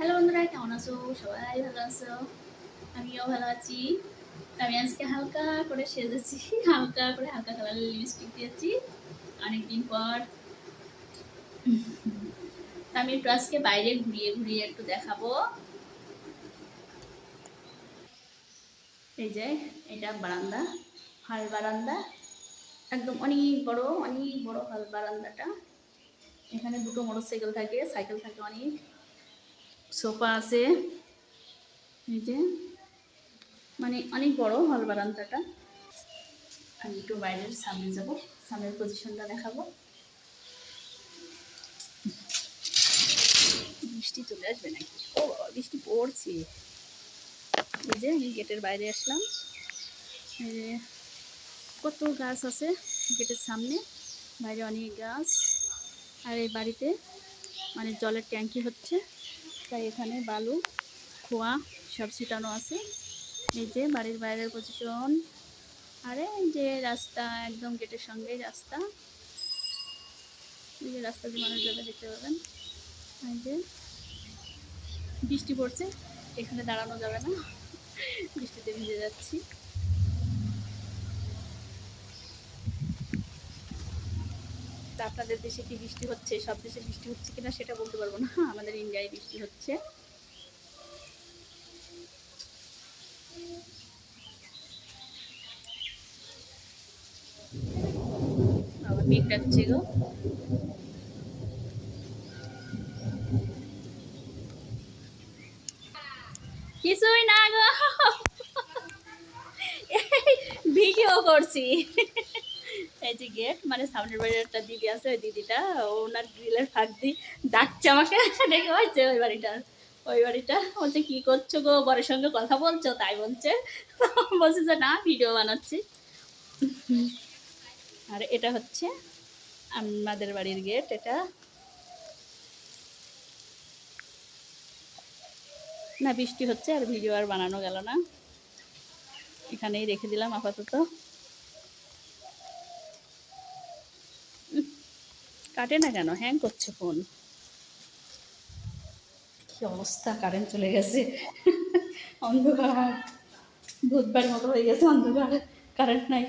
Hello বন্ধুরা, কেমন আছো? সবাই ভালো আছো? আমিও ভালো আছি। আমি আজকে হালকা করে সেজেছি, হালকা করে হালকা কালারের লিপস্টিক দিয়েছি অনেকদিন পর। আমি একটু আজকে বাইরে ঘুরিয়ে ঘুরিয়ে একটু দেখাবো। এই যে এটা বারান্দা, হল বারান্দা, একদম অনেক বড় হল বারান্দাটা। এখানে দুটো মোটরসাইকেল থাকে, সাইকেল থাকে, অনেক সোফা আছে। এই যে মানে অনেক বড় হল বারান্দাটা। আমি একটু বাইরের সামনে যাব, সামনের পজিশনটা দেখাবো। বৃষ্টি চলে আসবে নাকি? ও বাবা, বৃষ্টি পড়ছে। এই যে আমি গেটের বাইরে আসলাম। এই যে কত গাছ আছে গেটের সামনে, বাইরে অনেক গাছ। আর এই বাড়িতে মানে জলের ট্যাঙ্কি হচ্ছে, তাই এখানে বালু খোয়া সব ছিটানো আছে। এই যে বাড়ির বাইরের পজিশন। আরে এই যে রাস্তা, একদম গেটের সঙ্গেই রাস্তা। এই যে রাস্তা দিয়ে মানুষ যাবে, দেখতে পাবেন। এই যে বৃষ্টি পড়ছে, এখানে দাঁড়ানো যাবে না, বৃষ্টিতে ভিজে যাচ্ছি। তা আপনাদের দেশে কি বৃষ্টি হচ্ছে? সব দেশে বৃষ্টি হচ্ছে কিনা সেটা বলতে পারবো না, আমাদের ইন্ডিয়ায় বৃষ্টি হচ্ছে। আবার মেঘ ডাকছে গো। কিছুই না গো, ভিডিও করছি। এই যে গেট, মানে সামনের বাড়ির একটা দিদি আছে, ওই দিদিটা ওনার গ্রিলের ফাঁক দিয়ে ডাকছে আমাকে, ডেকে হয়েছে ওই বাড়িটা বলছে কি করছো গো, বরের সঙ্গে কথা বলছো? তাই বলছে, বলছে যে না, ভিডিও বানাচ্ছি। আর এটা হচ্ছে আমাদের বাড়ির গেট। এটা না, বৃষ্টি হচ্ছে আর ভিডিও আর বানানো গেল না, এখানেই রেখে দিলাম আপাতত। কাটে না কেন? হ্যাং করছে ফোন। কি অবস্থা, কারেন্ট চলে গেছে। অন্ধকার, ভূতবাড়ির মতো হয়ে গেছে অন্ধকার, কারেন্ট নাই।